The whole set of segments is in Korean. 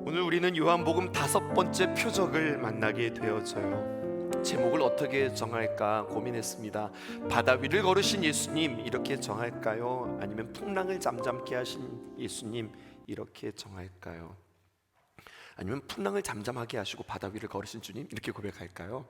오늘 우리는 요한복음 5번째 표적을 만나게 되어져요. 제목을 어떻게 정할까 고민했습니다. 바다 위를 걸으신 예수님 이렇게 정할까요? 아니면 풍랑을 잠잠케 하신 예수님 이렇게 정할까요? 아니면 풍랑을 잠잠하게 하시고 바다 위를 걸으신 주님 이렇게 고백할까요?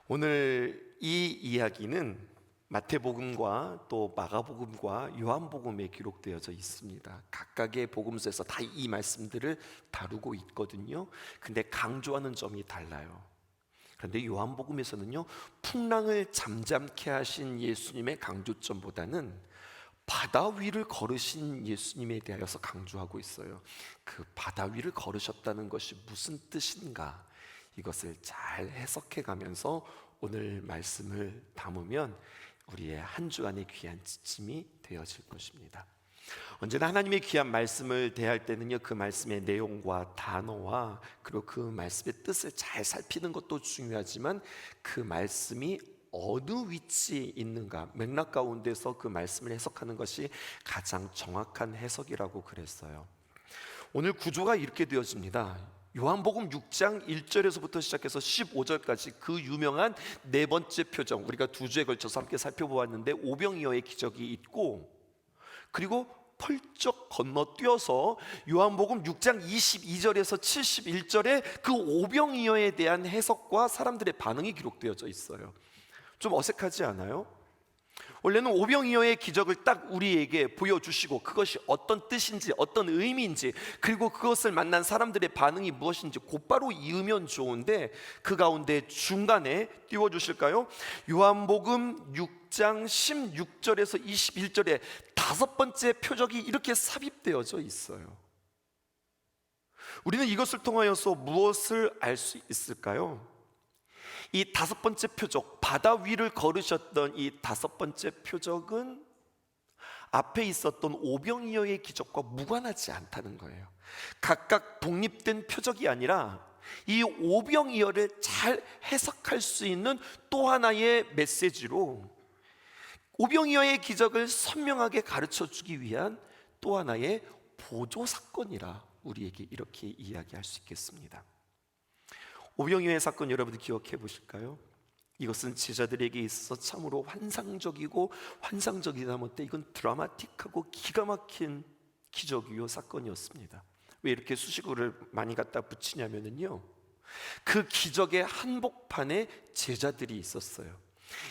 오늘 이 이야기는 마태복음과 또 마가복음과 요한복음에 기록되어져 있습니다. 각각의 복음서에서 다 이 말씀들을 다루고 있거든요. 근데 강조하는 점이 달라요. 그런데 요한복음에서는요, 풍랑을 잠잠케 하신 예수님의 강조점보다는 바다 위를 걸으신 예수님에 대하여서 강조하고 있어요. 그 바다 위를 걸으셨다는 것이 무슨 뜻인가, 이것을 잘 해석해 가면서 오늘 말씀을 담으면 우리의 한 주간의 귀한 지침이 되어질 것입니다. 언제나 하나님의 귀한 말씀을 대할 때는요, 그 말씀의 내용과 단어와 그리고 그 말씀의 뜻을 잘 살피는 것도 중요하지만 그 말씀이 어느 위치에 있는가, 맥락 가운데서 그 말씀을 해석하는 것이 가장 정확한 해석이라고 그랬어요. 오늘 구조가 이렇게 되어집니다. 요한복음 6장 1절에서부터 시작해서 15절까지 그 유명한 네 번째 표적, 우리가 두 주에 걸쳐서 함께 살펴보았는데 오병이어의 기적이 있고, 그리고 펄쩍 건너뛰어서 요한복음 6장 22절에서 71절에 그 오병이어에 대한 해석과 사람들의 반응이 기록되어져 있어요. 좀 어색하지 않아요? 원래는 오병이어의 기적을 딱 우리에게 보여주시고 그것이 어떤 뜻인지 어떤 의미인지 그리고 그것을 만난 사람들의 반응이 무엇인지 곧바로 이으면 좋은데, 그 가운데 중간에 띄워주실까요? 요한복음 6장 16절에서 21절에 다섯 번째 표적이 이렇게 삽입되어져 있어요. 우리는 이것을 통하여서 무엇을 알 수 있을까요? 이 다섯 번째 표적, 바다 위를 걸으셨던 이 다섯 번째 표적은 앞에 있었던 오병이어의 기적과 무관하지 않다는 거예요. 각각 독립된 표적이 아니라 이 오병이어를 잘 해석할 수 있는 또 하나의 메시지로, 오병이어의 기적을 선명하게 가르쳐 주기 위한 또 하나의 보조 사건이라 우리에게 이렇게 이야기할 수 있겠습니다. 오병이어의 사건 여러분 기억해 보실까요? 이것은 제자들에게 있어서 참으로 환상적이다 못해 이건 드라마틱하고 기가 막힌 기적이요 사건이었습니다. 왜 이렇게 수식어를 많이 갖다 붙이냐면요, 그 기적의 한복판에 제자들이 있었어요.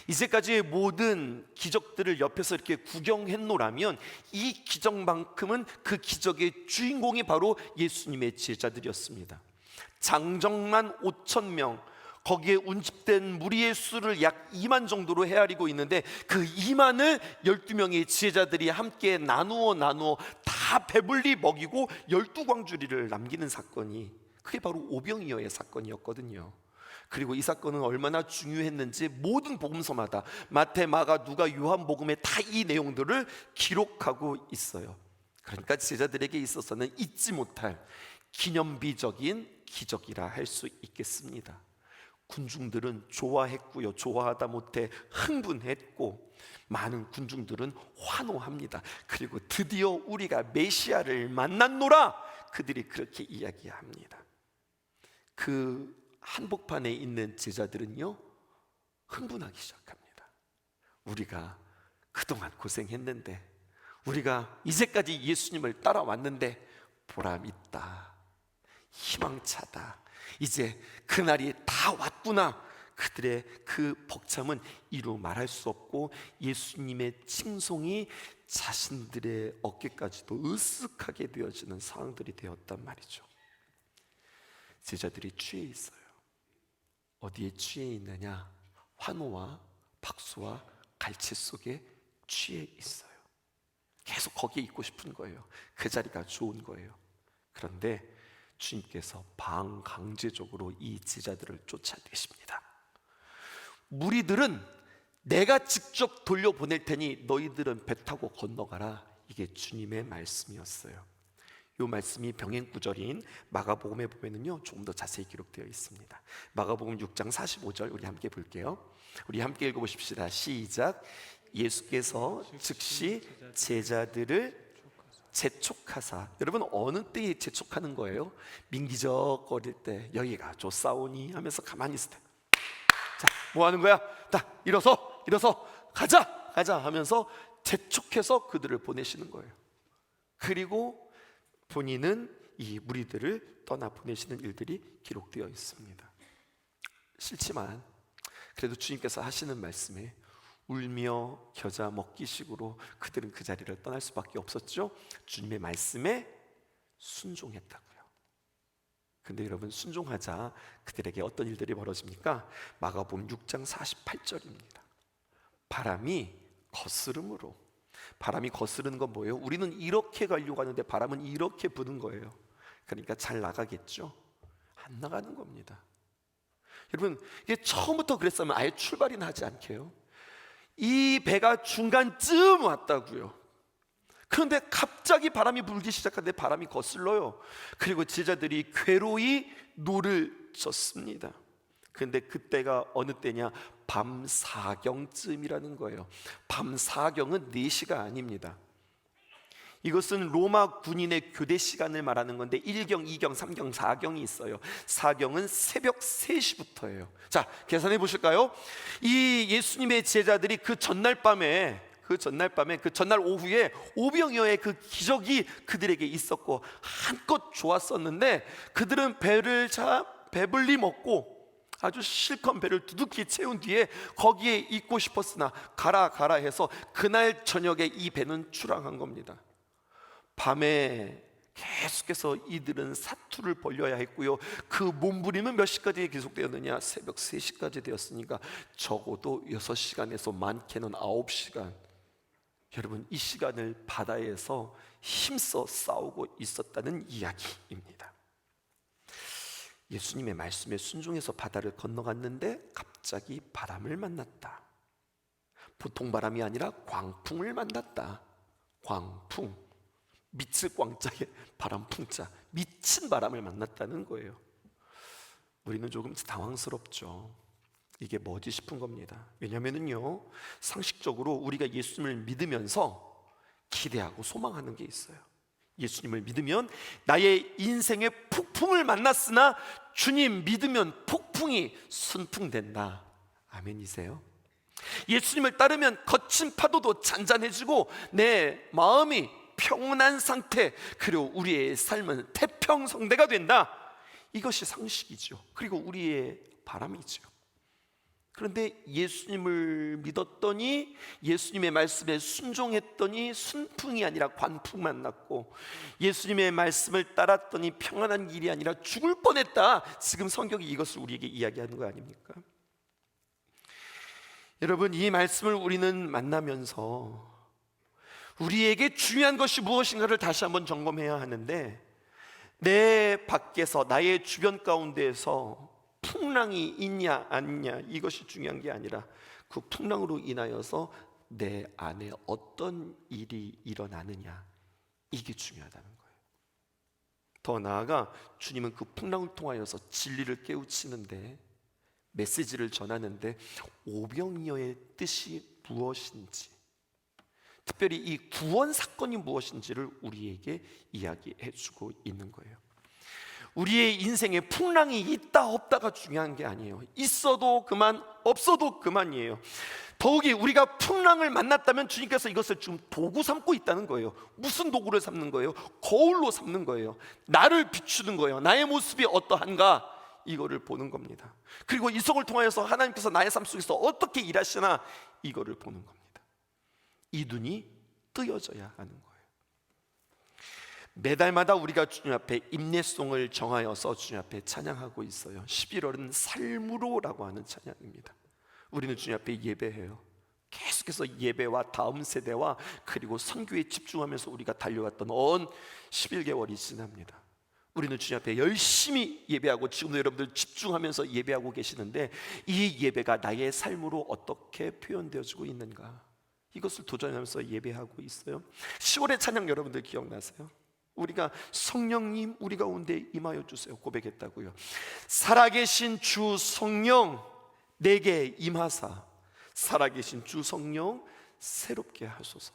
이제까지의 모든 기적들을 옆에서 이렇게 구경했노라면 이 기적만큼은 그 기적의 주인공이 바로 예수님의 제자들이었습니다. 장정만 5,000명, 거기에 운집된 무리의 수를 약 2만 정도로 헤아리고 있는데 그 2만을 12명의 제자들이 함께 나누어 다 배불리 먹이고 12광주리를 남기는 사건이, 그게 바로 오병이어의 사건이었거든요. 그리고 이 사건은 얼마나 중요했는지 모든 복음서마다 마태, 마가, 누가, 요한복음에 다 이 내용들을 기록하고 있어요. 그러니까 제자들에게 있어서는 잊지 못할 기념비적인 기적이라 할 수 있겠습니다. 군중들은 좋아했고요, 좋아하다 못해 흥분했고, 많은 군중들은 환호합니다. 그리고 드디어 우리가 메시아를 만났노라, 그들이 그렇게 이야기합니다. 그 한복판에 있는 제자들은요, 흥분하기 시작합니다. 우리가 그동안 고생했는데, 우리가 이제까지 예수님을 따라왔는데 보람있다, 희망차다, 이제 그날이 다 왔구나. 그들의 그 벅참은 이루 말할 수 없고 예수님의 칭송이 자신들의 어깨까지도 으쓱하게 되어지는 상황들이 되었단 말이죠. 제자들이 취해 있어요. 어디에 취해 있느냐? 환호와 박수와 갈채 속에 취해 있어요. 계속 거기에 있고 싶은 거예요. 그 자리가 좋은 거예요. 그런데 주님께서 반강제적으로 이 제자들을 쫓아내십니다. 무리들은 내가 직접 돌려보낼 테니 너희들은 배 타고 건너가라, 이게 주님의 말씀이었어요. 이 말씀이 병행구절인 마가복음에 보면은요 조금 더 자세히 기록되어 있습니다. 마가복음 6장 45절 우리 함께 볼게요. 우리 함께 읽어보십시다. 시작. 예수께서 즉시 제자들을 재촉하사. 여러분, 어느 때에 재촉하는 거예요? 민기적거릴 때, 여기가 좋사오니 하면서 가만히 있을 때, 자, 뭐 하는 거야? 딱 일어서 가자 하면서 재촉해서 그들을 보내시는 거예요. 그리고 본인은 이 무리들을 떠나 보내시는 일들이 기록되어 있습니다. 싫지만 그래도 주님께서 하시는 말씀에 울며 겨자 먹기식으로 그들은 그 자리를 떠날 수밖에 없었죠. 주님의 말씀에 순종했다고요. 근데 여러분, 순종하자 그들에게 어떤 일들이 벌어집니까? 마가복음 6장 48절입니다. 바람이 거스름으로. 바람이 거스르는 건 뭐예요? 우리는 이렇게 가려고 하는데 바람은 이렇게 부는 거예요. 그러니까 잘 나가겠죠? 안 나가는 겁니다. 여러분, 이게 처음부터 그랬으면 아예 출발이나 하지 않게요. 이 배가 중간쯤 왔다고요. 그런데 갑자기 바람이 불기 시작하는데 바람이 거슬러요. 그리고 제자들이 괴로이 노를 젓습니다. 그런데 그때가 어느 때냐? 밤 사경쯤이라는 거예요. 밤 사경은 4시가 아닙니다. 이것은 로마 군인의 교대 시간을 말하는 건데 1경, 2경, 3경, 4경이 있어요. 4경은 새벽 3시부터예요. 자, 계산해 보실까요? 이 예수님의 제자들이 그 전날 오후에 오병이어의 그 기적이 그들에게 있었고 한껏 좋았었는데, 그들은 배불리 먹고 아주 실컷 배를 두둑히 채운 뒤에 거기에 있고 싶었으나 가라 해서 그날 저녁에 이 배는 출항한 겁니다. 밤에 계속해서 이들은 사투를 벌려야 했고요. 그 몸부림은 몇 시까지 계속되었느냐? 새벽 3시까지 되었으니까 적어도 6시간에서 많게는 9시간. 여러분, 이 시간을 바다에서 힘써 싸우고 있었다는 이야기입니다. 예수님의 말씀에 순종해서 바다를 건너갔는데 갑자기 바람을 만났다. 보통 바람이 아니라 광풍을 만났다. 광풍, 미칠 광자에 바람 풍자, 미친 바람을 만났다는 거예요. 우리는 조금 당황스럽죠. 이게 뭐지 싶은 겁니다. 왜냐하면요, 상식적으로 우리가 예수님을 믿으면서 기대하고 소망하는 게 있어요. 예수님을 믿으면 나의 인생의 폭풍을 만났으나 주님 믿으면 폭풍이 순풍된다. 아멘이세요? 예수님을 따르면 거친 파도도 잔잔해지고 내 마음이 평온한 상태, 그리고 우리의 삶은 태평성대가 된다. 이것이 상식이죠. 그리고 우리의 바람이죠. 그런데 예수님을 믿었더니, 예수님의 말씀에 순종했더니 순풍이 아니라 관풍만 났고, 예수님의 말씀을 따랐더니 평안한 길이 아니라 죽을 뻔했다. 지금 성경이 이것을 우리에게 이야기하는 거 아닙니까? 여러분, 이 말씀을 우리는 만나면서 우리에게 중요한 것이 무엇인가를 다시 한번 점검해야 하는데, 내 밖에서 나의 주변 가운데에서 풍랑이 있냐 않냐 이것이 중요한 게 아니라 그 풍랑으로 인하여서 내 안에 어떤 일이 일어나느냐, 이게 중요하다는 거예요. 더 나아가 주님은 그 풍랑을 통하여서 진리를 깨우치는데, 메시지를 전하는데 오병이어의 뜻이 무엇인지, 특별히 이 구원 사건이 무엇인지를 우리에게 이야기해 주고 있는 거예요. 우리의 인생에 풍랑이 있다 없다가 중요한 게 아니에요. 있어도 그만, 없어도 그만이에요. 더욱이 우리가 풍랑을 만났다면 주님께서 이것을 지금 도구 삼고 있다는 거예요. 무슨 도구를 삼는 거예요? 거울로 삼는 거예요. 나를 비추는 거예요. 나의 모습이 어떠한가, 이거를 보는 겁니다. 그리고 이성을 통하여서 하나님께서 나의 삶 속에서 어떻게 일하시나, 이거를 보는 겁니다. 이 눈이 뜨여져야 하는 거예요. 매달마다 우리가 주님 앞에 임례송을 정하여서 주님 앞에 찬양하고 있어요. 11월은 삶으로라고 하는 찬양입니다. 우리는 주님 앞에 예배해요. 계속해서 예배와 다음 세대와 그리고 선교에 집중하면서 우리가 달려갔던 11개월이 지납니다. 우리는 주님 앞에 열심히 예배하고, 지금도 여러분들 집중하면서 예배하고 계시는데, 이 예배가 나의 삶으로 어떻게 표현되어지고 있는가, 이것을 도전하면서 예배하고 있어요. 10월의 찬양 여러분들 기억나세요? 우리가 성령님 우리 가운데 임하여 주세요 고백했다고요. 살아계신 주 성령 내게 임하사, 살아계신 주 성령 새롭게 하소서.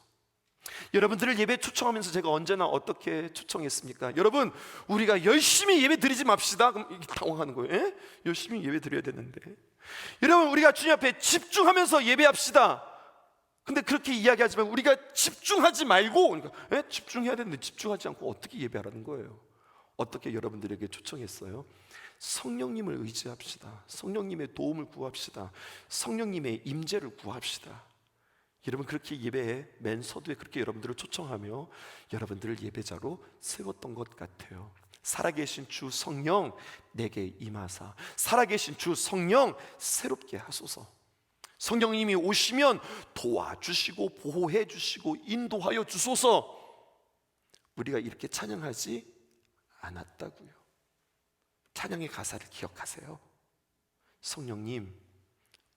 여러분들을 예배 초청하면서 제가 언제나 어떻게 초청했습니까? 여러분, 우리가 열심히 예배 드리지 맙시다. 그럼 이게 당황하는 거예요. 에? 열심히 예배 드려야 되는데. 여러분, 우리가 주님 앞에 집중하면서 예배합시다. 근데 그렇게 이야기하지만 우리가 집중하지 말고, 그러니까 집중해야 되는데 집중하지 않고 어떻게 예배하라는 거예요? 어떻게 여러분들에게 초청했어요? 성령님을 의지합시다. 성령님의 도움을 구합시다. 성령님의 임재를 구합시다. 여러분, 그렇게 예배에 맨 서두에 그렇게 여러분들을 초청하며 여러분들을 예배자로 세웠던 것 같아요. 살아계신 주 성령 내게 임하사, 살아계신 주 성령 새롭게 하소서. 성령님이 오시면 도와주시고 보호해 주시고 인도하여 주소서. 우리가 이렇게 찬양하지 않았다고요. 찬양의 가사를 기억하세요. 성령님,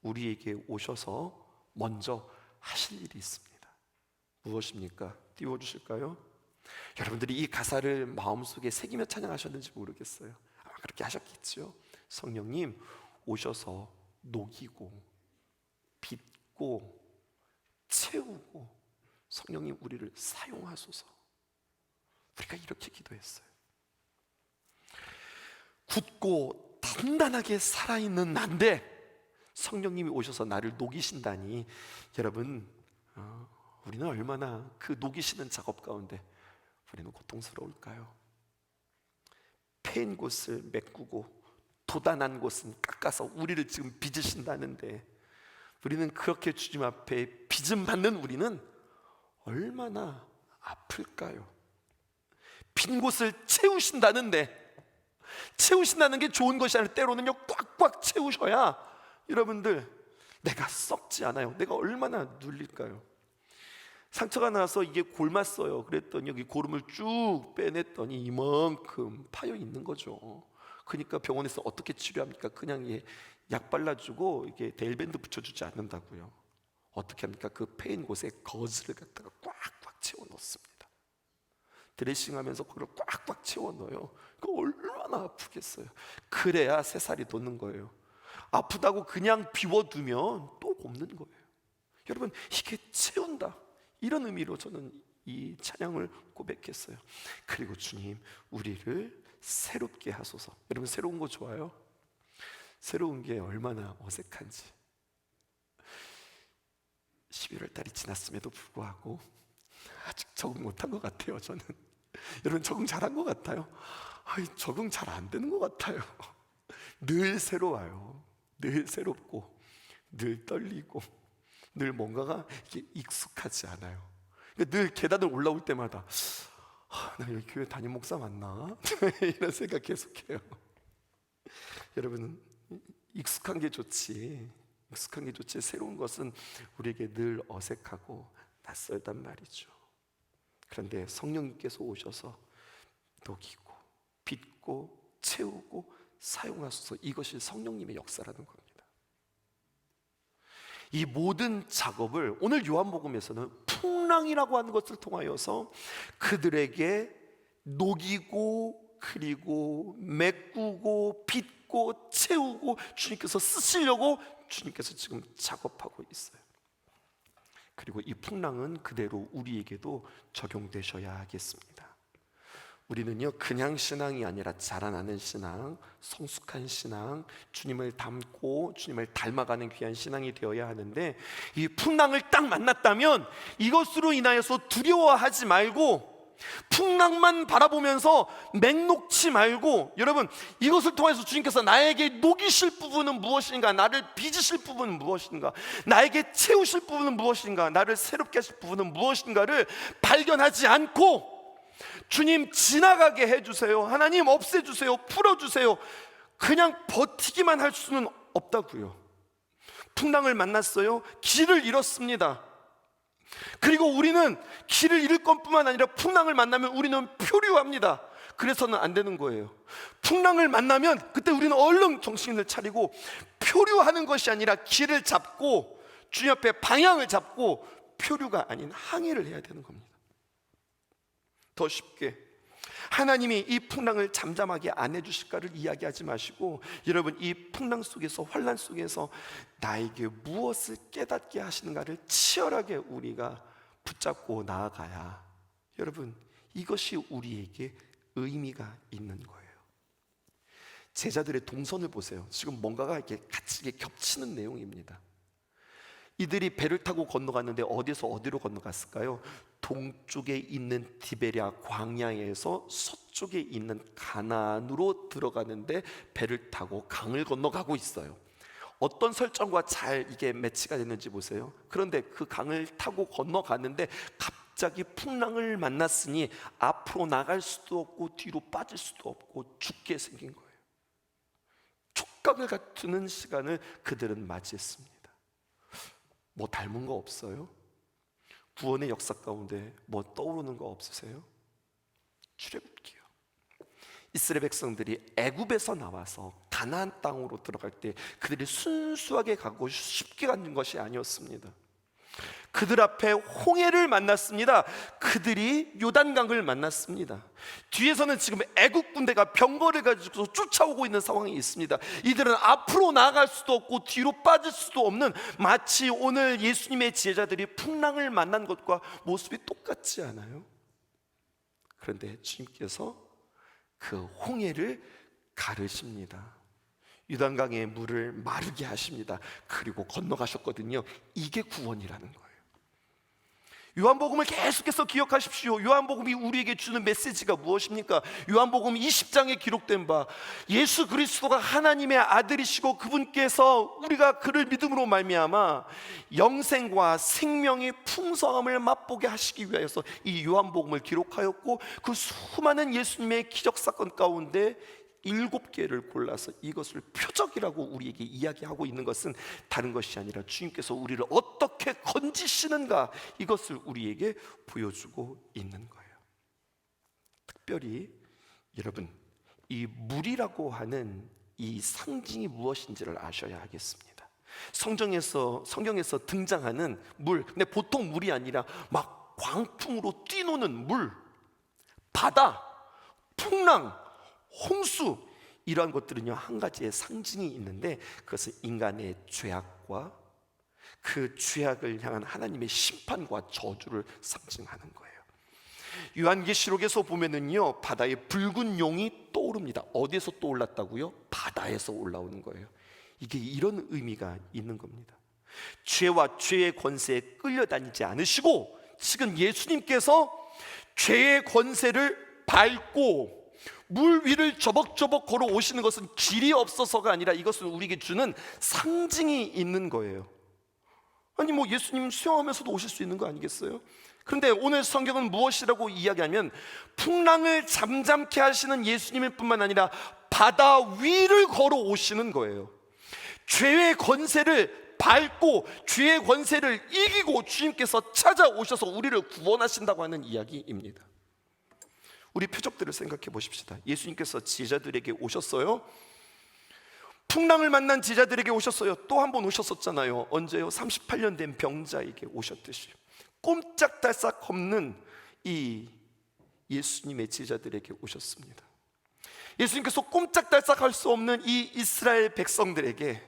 우리에게 오셔서 먼저 하실 일이 있습니다. 무엇입니까? 띄워주실까요? 여러분들이 이 가사를 마음속에 새기며 찬양하셨는지 모르겠어요. 아마 그렇게 하셨겠죠. 성령님 오셔서 녹이고 빚고 채우고 성령님 우리를 사용하소서. 우리가 이렇게 기도했어요. 굳고 단단하게 살아있는 난데 성령님이 오셔서 나를 녹이신다니, 여러분, 우리는 얼마나 그 녹이시는 작업 가운데 우리는 고통스러울까요? 패인 곳을 메꾸고 도단한 곳은 깎아서 우리를 지금 빚으신다는데, 우리는 그렇게 주님 앞에 빚음 받는 우리는 얼마나 아플까요? 빈 곳을 채우신다는데, 채우신다는 게 좋은 것이 아니라 때로는요 꽉꽉 채우셔야 여러분들 내가 썩지 않아요. 내가 얼마나 눌릴까요? 상처가 나서 이게 골맞어요. 그랬더니 여기 고름을 쭉 빼냈더니 이만큼 파여 있는 거죠. 그러니까 병원에서 어떻게 치료합니까? 그냥 약 발라주고 이게 데일밴드 붙여주지 않는다고요. 어떻게 합니까? 그 패인 곳에 거즈를 갖다가 꽉꽉 채워 넣습니다. 드레싱하면서 그걸 꽉꽉 채워 넣어요. 그 얼마나 아프겠어요. 그래야 새살이 돋는 거예요. 아프다고 그냥 비워두면 또 곱는 거예요. 여러분, 이게 채운다, 이런 의미로 저는 이 찬양을 고백했어요. 그리고 주님, 우리를 새롭게 하소서. 여러분, 새로운 거 좋아요? 새로운 게 얼마나 어색한지. 11월 달이 지났음에도 불구하고 아직 적응 못한 것 같아요. 저는 여러분, 적응 잘한 것 같아요? 적응 잘 안 되는 것 같아요. 늘 새로워요. 늘 새롭고 늘 떨리고 늘 뭔가가 이게 익숙하지 않아요. 그러니까 늘 계단을 올라올 때마다 나 여기 교회 담임 목사 맞나? 이런 생각 계속해요. 여러분, 익숙한 게 좋지, 익숙한 게 좋지, 새로운 것은 우리에게 늘 어색하고 낯설단 말이죠. 그런데 성령님께서 오셔서 녹이고 빚고 채우고 사용하소서. 이것이 성령님의 역사라는 겁니다. 이 모든 작업을 오늘 요한복음에서는 풍랑이라고 하는 것을 통하여서 그들에게 녹이고 그리고 메꾸고 빚고 채우고 주님께서 쓰시려고 주님께서 지금 작업하고 있어요. 그리고 이 풍랑은 그대로 우리에게도 적용되셔야 하겠습니다. 우리는요 그냥 신앙이 아니라 자라나는 신앙, 성숙한 신앙, 주님을 닮고 주님을 닮아가는 귀한 신앙이 되어야 하는데, 이 풍랑을 딱 만났다면 이것으로 인하여서 두려워하지 말고 풍랑만 바라보면서 맹녹지 말고, 여러분, 이것을 통해서 주님께서 나에게 녹이실 부분은 무엇인가, 나를 빚으실 부분은 무엇인가, 나에게 채우실 부분은 무엇인가, 나를 새롭게 하실 부분은 무엇인가를 발견하지 않고 주님 지나가게 해주세요, 하나님 없애주세요, 풀어주세요, 그냥 버티기만 할 수는 없다고요. 풍랑을 만났어요. 길을 잃었습니다. 그리고 우리는 길을 잃을 것뿐만 아니라 풍랑을 만나면 우리는 표류합니다. 그래서는 안 되는 거예요. 풍랑을 만나면 그때 우리는 얼른 정신을 차리고 표류하는 것이 아니라 길을 잡고 주님 앞에 방향을 잡고 표류가 아닌 항해를 해야 되는 겁니다. 더 쉽게, 하나님이 이 풍랑을 잠잠하게 안 해주실까를 이야기하지 마시고, 여러분, 이 풍랑 속에서, 환난 속에서 나에게 무엇을 깨닫게 하시는가를 치열하게 우리가 붙잡고 나아가야, 여러분, 이것이 우리에게 의미가 있는 거예요. 제자들의 동선을 보세요. 지금 뭔가가 이렇게 같이 겹치는 내용입니다. 이들이 배를 타고 건너갔는데 어디서 어디로 건너갔을까요? 동쪽에 있는 디베랴 광야에서 서쪽에 있는 가나안으로 들어가는데 배를 타고 강을 건너가고 있어요. 어떤 설정과 잘 이게 매치가 됐는지 보세요. 그런데 그 강을 타고 건너가는데 갑자기 풍랑을 만났으니 앞으로 나갈 수도 없고 뒤로 빠질 수도 없고 죽게 생긴 거예요. 촉각을 갖추는 시간을 그들은 맞이했습니다. 뭐 닮은 거 없어요? 구원의 역사 가운데 뭐 떠오르는 거 없으세요? 출애굽기요. 이스라엘 백성들이 애굽에서 나와서 가나안 땅으로 들어갈 때 그들이 순수하게 가고 쉽게 가는 것이 아니었습니다. 그들 앞에 홍해를 만났습니다. 그들이 요단강을 만났습니다. 뒤에서는 지금 애국 군대가 병거를 가지고 쫓아오고 있는 상황이 있습니다. 이들은 앞으로 나아갈 수도 없고 뒤로 빠질 수도 없는, 마치 오늘 예수님의 제자들이 풍랑을 만난 것과 모습이 똑같지 않아요? 그런데 주님께서 그 홍해를 가르십니다. 요단강의 물을 마르게 하십니다. 그리고 건너가셨거든요. 이게 구원이라는 거예요. 요한복음을 계속해서 기억하십시오. 요한복음이 우리에게 주는 메시지가 무엇입니까? 요한복음 20장에 기록된 바, 예수 그리스도가 하나님의 아들이시고 그분께서 우리가 그를 믿음으로 말미암아 영생과 생명의 풍성함을 맛보게 하시기 위하여서 이 요한복음을 기록하였고, 그 수많은 예수님의 기적사건 가운데 7개를 골라서 이것을 표적이라고 우리에게 이야기하고 있는 것은 다른 것이 아니라 주님께서 우리를 어떻게 건지시는가, 이것을 우리에게 보여주고 있는 거예요. 특별히 여러분, 이 물이라고 하는 이 상징이 무엇인지를 아셔야 하겠습니다. 성경에서 등장하는 물, 근데 보통 물이 아니라 막 광풍으로 뛰노는 물, 바다, 풍랑, 홍수, 이러한 것들은요 한 가지의 상징이 있는데, 그것은 인간의 죄악과 그 죄악을 향한 하나님의 심판과 저주를 상징하는 거예요. 요한계시록에서 보면은요 바다에 붉은 용이 떠오릅니다. 어디에서 떠올랐다고요? 바다에서 올라오는 거예요. 이게 이런 의미가 있는 겁니다. 죄와 죄의 권세에 끌려다니지 않으시고, 지금 예수님께서 죄의 권세를 밟고 물 위를 저벅저벅 걸어 오시는 것은 길이 없어서가 아니라 이것은 우리에게 주는 상징이 있는 거예요. 아니 뭐 예수님 수영하면서도 오실 수 있는 거 아니겠어요? 그런데 오늘 성경은 무엇이라고 이야기하면, 풍랑을 잠잠케 하시는 예수님일 뿐만 아니라 바다 위를 걸어 오시는 거예요. 죄의 권세를 밟고 죄의 권세를 이기고 주님께서 찾아오셔서 우리를 구원하신다고 하는 이야기입니다. 우리 표적들을 생각해 보십시다. 예수님께서 제자들에게 오셨어요. 풍랑을 만난 제자들에게 오셨어요. 또 한 번 오셨었잖아요. 언제요? 38년 된 병자에게 오셨듯이. 꼼짝달싹 없는 이 예수님의 제자들에게 오셨습니다. 예수님께서 꼼짝달싹 할 수 없는 이 이스라엘 백성들에게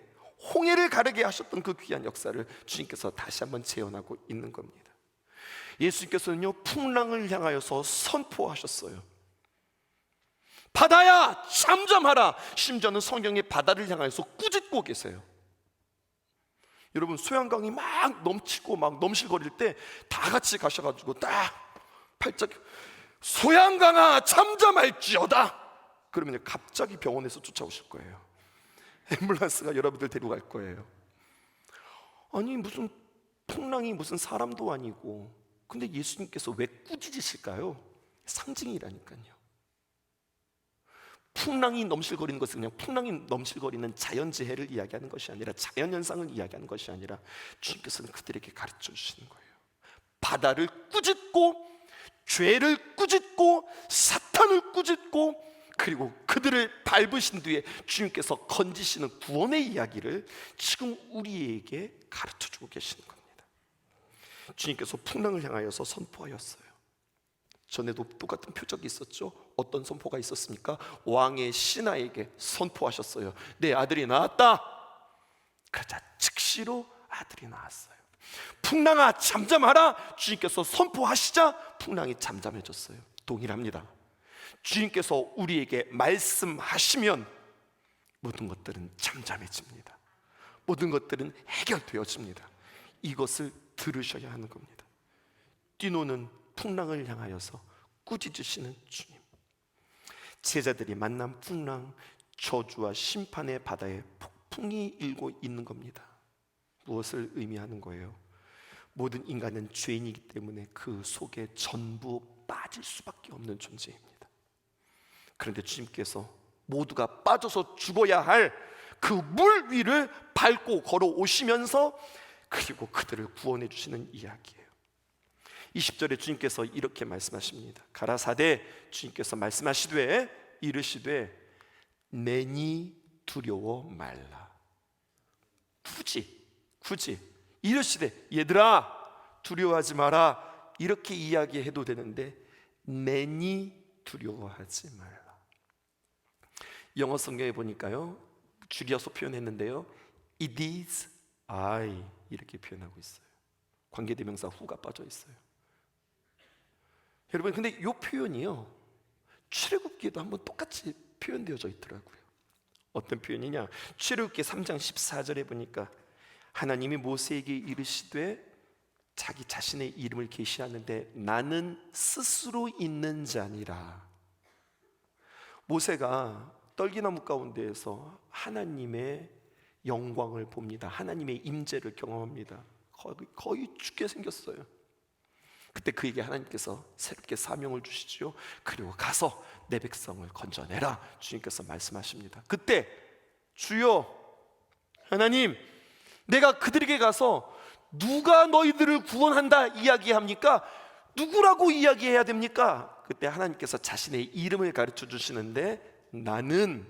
홍해를 가르게 하셨던 그 귀한 역사를 주님께서 다시 한번 재현하고 있는 겁니다. 예수님께서는요 풍랑을 향하여서 선포하셨어요. 바다야 잠잠하라. 심지어는 성경에 바다를 향하여서 꾸짖고 계세요. 여러분, 소양강이 막 넘치고 막 넘실거릴 때 다 같이 가셔가지고 딱 팔짝, 소양강아 잠잠할지어다. 그러면 갑자기 병원에서 쫓아오실 거예요. 앰뷸런스가 여러분들 데리고 갈 거예요. 아니 무슨 풍랑이 무슨 사람도 아니고, 근데 예수님께서 왜 꾸짖으실까요? 상징이라니까요. 풍랑이 넘실거리는 것은 그냥 풍랑이 넘실거리는 자연재해를 이야기하는 것이 아니라, 자연현상을 이야기하는 것이 아니라, 주님께서는 그들에게 가르쳐 주시는 거예요. 바다를 꾸짖고 죄를 꾸짖고 사탄을 꾸짖고, 그리고 그들을 밟으신 뒤에 주님께서 건지시는 구원의 이야기를 지금 우리에게 가르쳐 주고 계시는 겁니다. 주님께서 풍랑을 향하여서 선포하였어요. 전에도 똑같은 표적이 있었죠. 어떤 선포가 있었습니까? 왕의 신하에게 선포하셨어요. 내 아들이 나왔다. 그러자 즉시로 아들이 나왔어요. 풍랑아 잠잠하라. 주님께서 선포하시자 풍랑이 잠잠해졌어요. 동일합니다. 주님께서 우리에게 말씀하시면 모든 것들은 잠잠해집니다. 모든 것들은 해결되어집니다. 이것을 들으셔야 하는 겁니다. 뛰노는 풍랑을 향하여서 꾸짖으시는 주님. 제자들이 만난 풍랑, 저주와 심판의 바다에 폭풍이 일고 있는 겁니다. 무엇을 의미하는 거예요? 모든 인간은 죄인이기 때문에 그 속에 전부 빠질 수밖에 없는 존재입니다. 그런데 주님께서 모두가 빠져서 죽어야 할 그 물 위를 밟고 걸어오시면서 그리고 그들을 구원해 주시는 이야기예요. 20절에 주님께서 이렇게 말씀하십니다. 가라사대 주님께서 말씀하시되 이르시되 내니 두려워 말라. 굳이 이르시되 얘들아 두려워하지 마라 이렇게 이야기해도 되는데 내니 두려워하지 말라. 영어 성경에 보니까요 줄여서 표현했는데요 It is I 이렇게 표현하고 있어요. 관계대명사 who가 빠져 있어요. 여러분 근데 이 표현이요 출애굽기에도 한번 똑같이 표현되어져 있더라고요. 어떤 표현이냐? 출애굽기 3장 14절에 보니까 하나님이 모세에게 이르시되 자기 자신의 이름을 계시하는데 나는 스스로 있는 자니라. 모세가 떨기나무 가운데에서 하나님의 영광을 봅니다. 하나님의 임재를 경험합니다. 거의 죽게 생겼어요. 그때 그에게 하나님께서 새롭게 사명을 주시죠. 그리고 가서 내 백성을 건져내라 주님께서 말씀하십니다. 그때 주여 하나님 내가 그들에게 가서 누가 너희들을 구원한다 이야기합니까? 누구라고 이야기해야 됩니까? 그때 하나님께서 자신의 이름을 가르쳐 주시는데 나는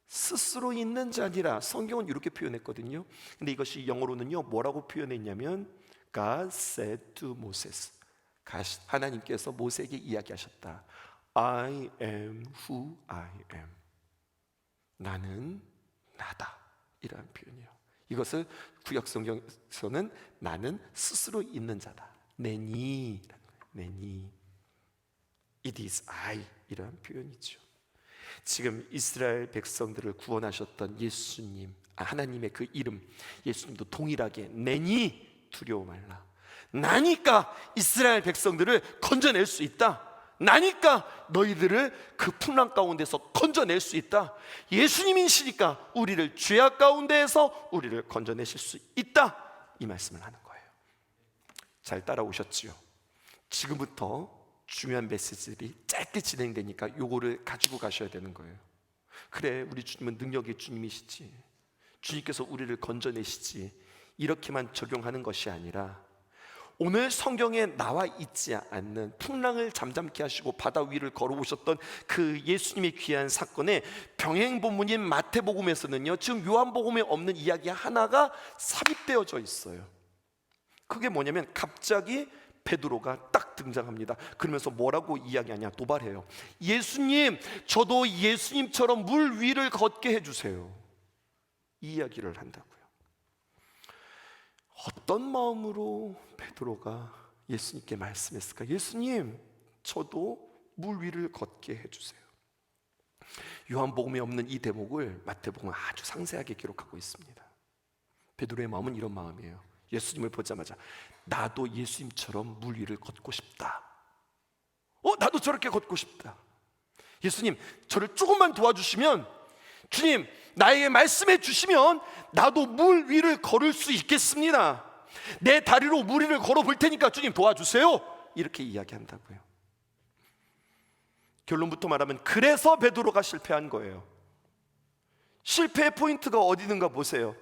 스스로 있는 자니라. 성경은 이렇게 표현했거든요. 근데 이것이 영어로는요 뭐라고 표현했냐면 God said to Moses, 하나님께서 모세에게 이야기하셨다. I am who I am. 나는 나다 이라는 표현이에요. 이것을 구약 성경에서는 나는 스스로 있는 자다. 내니 It is I 이라는 표현이죠. 지금 이스라엘 백성들을 구원하셨던 예수님, 하나님의 그 이름 예수님도 동일하게 내니 두려워 말라. 나니까 이스라엘 백성들을 건져낼 수 있다. 나니까 너희들을 그 풍랑 가운데서 건져낼 수 있다. 예수님이시니까 우리를 죄악 가운데에서 우리를 건져내실 수 있다. 이 말씀을 하는 거예요. 잘 따라오셨지요? 지금부터 중요한 메시지들이 짧게 진행되니까 요거를 가지고 가셔야 되는 거예요. 그래 우리 주님은 능력의 주님이시지, 주님께서 우리를 건져내시지, 이렇게만 적용하는 것이 아니라 오늘 성경에 나와 있지 않는 풍랑을 잠잠케 하시고 바다 위를 걸어오셨던 그 예수님의 귀한 사건에 병행본문인 마태복음에서는요 지금 요한복음에 없는 이야기 하나가 삽입되어져 있어요. 그게 뭐냐면 갑자기 베드로가 딱 등장합니다. 그러면서 뭐라고 이야기하냐? 도발해요. 예수님, 저도 예수님처럼 물 위를 걷게 해주세요. 이 이야기를 한다고요. 어떤 마음으로 베드로가 예수님께 말씀했을까? 예수님, 저도 물 위를 걷게 해주세요. 요한복음에 없는 이 대목을 마태복음은 아주 상세하게 기록하고 있습니다. 베드로의 마음은 이런 마음이에요. 예수님을 보자마자 나도 예수님처럼 물 위를 걷고 싶다. 나도 저렇게 걷고 싶다. 예수님, 저를 조금만 도와주시면, 주님, 나에게 말씀해 주시면 나도 물 위를 걸을 수 있겠습니다. 내 다리로 물 위를 걸어 볼 테니까 주님 도와주세요. 이렇게 이야기한다고요. 결론부터 말하면 그래서 베드로가 실패한 거예요. 실패의 포인트가 어디 있는가 보세요.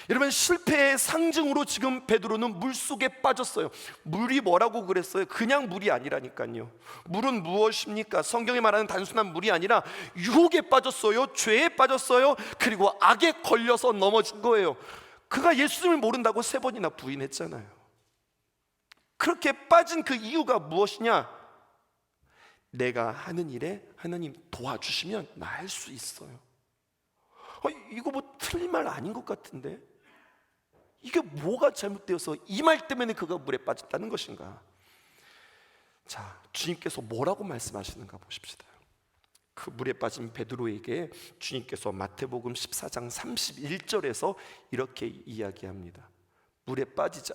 여러분, 실패의 상징으로 지금 베드로는 물속에 빠졌어요. 물이 뭐라고 그랬어요? 그냥 물이 아니라니까요. 물은 무엇입니까? 성경이 말하는 단순한 물이 아니라 유혹에 빠졌어요. 죄에 빠졌어요. 그리고 악에 걸려서 넘어진 거예요. 그가 예수님을 모른다고 3번이나 부인했잖아요. 그렇게 빠진 그 이유가 무엇이냐? 내가 하는 일에 하나님 도와주시면 나 할 수 있어요. 이거 뭐 틀린 말 아닌 것 같은데, 이게 뭐가 잘못되어서 이 말 때문에 그가 물에 빠졌다는 것인가? 자, 주님께서 뭐라고 말씀하시는가 보십시다. 그 물에 빠진 베드로에게 주님께서 마태복음 14장 31절에서 이렇게 이야기합니다. 물에 빠지자,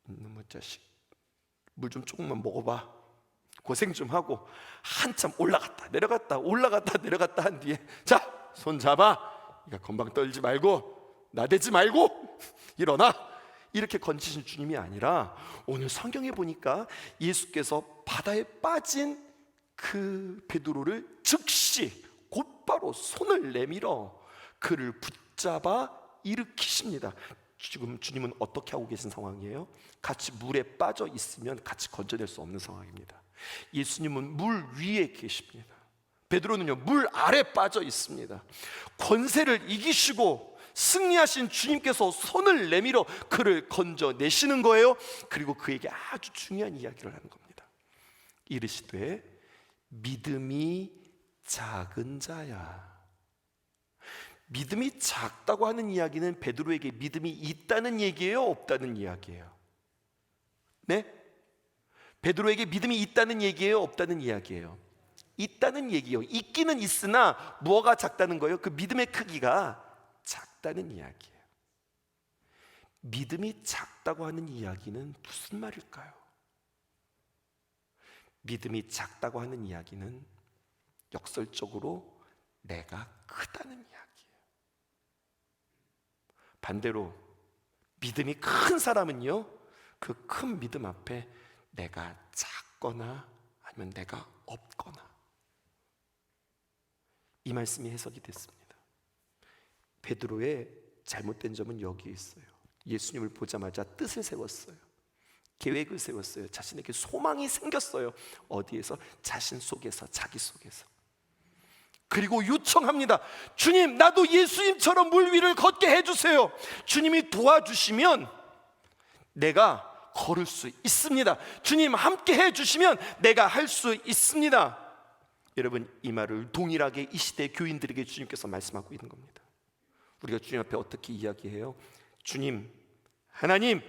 이놈의 자식, 물 좀 조금만 먹어봐, 고생 좀 하고 한참 올라갔다 내려갔다 올라갔다 내려갔다 한 뒤에, 자, 손 잡아, 그러니까 건방 떨지 말고 나대지 말고 일어나, 이렇게 건지신 주님이 아니라, 오늘 성경에 보니까 예수께서 바다에 빠진 그 베드로를 즉시 곧바로 손을 내밀어 그를 붙잡아 일으키십니다. 지금 주님은 어떻게 하고 계신 상황이에요? 같이 물에 빠져 있으면 같이 건져낼 수 없는 상황입니다. 예수님은 물 위에 계십니다. 베드로는요, 물 아래 빠져 있습니다. 권세를 이기시고 승리하신 주님께서 손을 내밀어 그를 건져내시는 거예요. 그리고 그에게 아주 중요한 이야기를 하는 겁니다. 이르시되 믿음이 작은 자야. 믿음이 작다고 하는 이야기는 베드로에게 믿음이 있다는 얘기예요, 없다는 이야기예요? 네? 베드로에게 믿음이 있다는 얘기예요, 없다는 이야기예요? 있다는 얘기예요. 있기는 있으나 뭐가 작다는 거예요? 그 믿음의 크기가 작다는 이야기예요. 믿음이 작다고 하는 이야기는 무슨 말일까요? 믿음이 작다고 하는 이야기는 역설적으로 내가 크다는 이야기예요. 반대로 믿음이 큰 사람은요, 그 큰 믿음 앞에 내가 작거나 아니면 내가 없거나, 이 말씀이 해석이 됐습니다. 베드로의 잘못된 점은 여기에 있어요. 예수님을 보자마자 뜻을 세웠어요. 계획을 세웠어요. 자신에게 소망이 생겼어요. 어디에서? 자신 속에서, 자기 속에서. 그리고 요청합니다. 주님, 나도 예수님처럼 물 위를 걷게 해주세요. 주님이 도와주시면 내가 걸을 수 있습니다. 주님 함께 해주시면 내가 할 수 있습니다. 여러분, 이 말을 동일하게 이 시대 교인들에게 주님께서 말씀하고 있는 겁니다. 우리가 주님 앞에 어떻게 이야기해요? 주님, 하나님,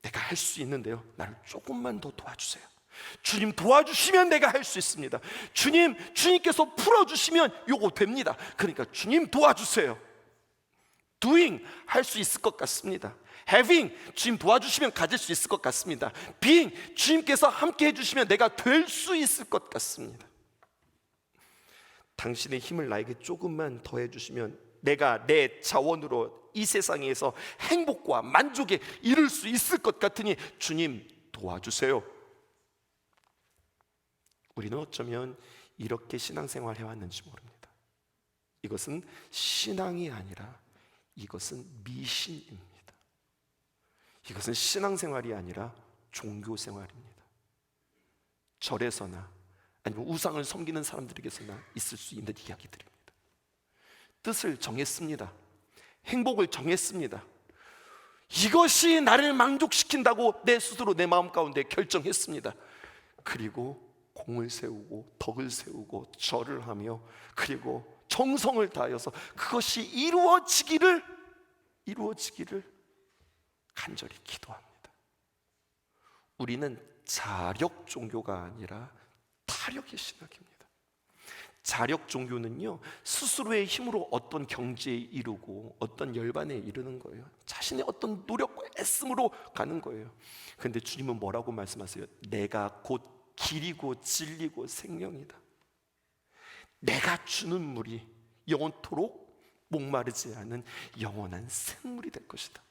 내가 할 수 있는데요, 나를 조금만 더 도와주세요. 주님 도와주시면 내가 할 수 있습니다. 주님께서 풀어주시면 요거 됩니다. 그러니까 주님 도와주세요. Doing, 할 수 있을 것 같습니다. Having, 주님 도와주시면 가질 수 있을 것 같습니다. Being, 주님께서 함께 해주시면 내가 될 수 있을 것 같습니다. 당신의 힘을 나에게 조금만 더 해주시면 내가 내 자원으로 이 세상에서 행복과 만족에 이룰 수 있을 것 같으니 주님 도와주세요. 우리는 어쩌면 이렇게 신앙생활 해왔는지 모릅니다. 이것은 신앙이 아니라 이것은 미신입니다. 이것은 신앙생활이 아니라 종교생활입니다. 절에서나 아니면 우상을 섬기는 사람들에게서나 있을 수 있는 이야기들입니다. 뜻을 정했습니다. 행복을 정했습니다. 이것이 나를 만족시킨다고 내 스스로 내 마음 가운데 결정했습니다. 그리고 공을 세우고 덕을 세우고 절을 하며 그리고 정성을 다하여서 그것이 이루어지기를 간절히 기도합니다. 우리는 자력 종교가 아니라 타력의 신학입니다. 자력 종교는요, 스스로의 힘으로 어떤 경지에 이르고 어떤 열반에 이르는 거예요. 자신의 어떤 노력과 애씀으로 가는 거예요. 그런데 주님은 뭐라고 말씀하세요? 내가 곧 길이고 진리고 생명이다. 내가 주는 물이 영원토록 목마르지 않은 영원한 샘물이 될 것이다.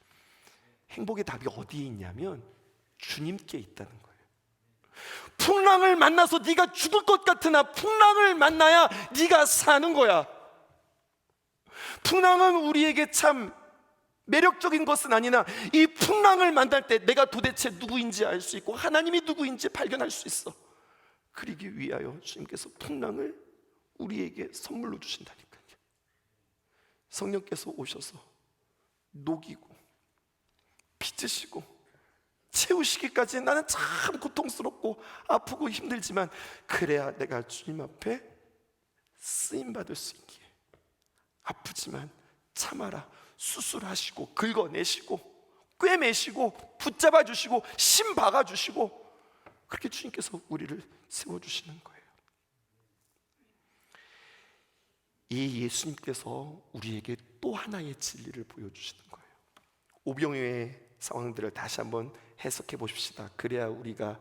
행복의 답이 어디에 있냐면 주님께 있다는 거예요. 풍랑을 만나서 네가 죽을 것 같으나 풍랑을 만나야 네가 사는 거야. 풍랑은 우리에게 참 매력적인 것은 아니나 이 풍랑을 만날 때 내가 도대체 누구인지 알 수 있고 하나님이 누구인지 발견할 수 있어. 그러기 위하여 주님께서 풍랑을 우리에게 선물로 주신다니까요. 성령께서 오셔서 녹이고 빚으시고 채우시기까지 나는 참 고통스럽고 아프고 힘들지만 그래야 내가 주님 앞에 쓰임받을 수 있기에 아프지만 참아라 수술하시고 긁어내시고 꿰매시고 붙잡아 주시고 심 박아 주시고 그렇게 주님께서 우리를 세워주시는 거예요. 이 예수님께서 우리에게 또 하나의 진리를 보여주시는 거예요. 오병이어의 상황들을 다시 한번 해석해 보십시다. 그래야 우리가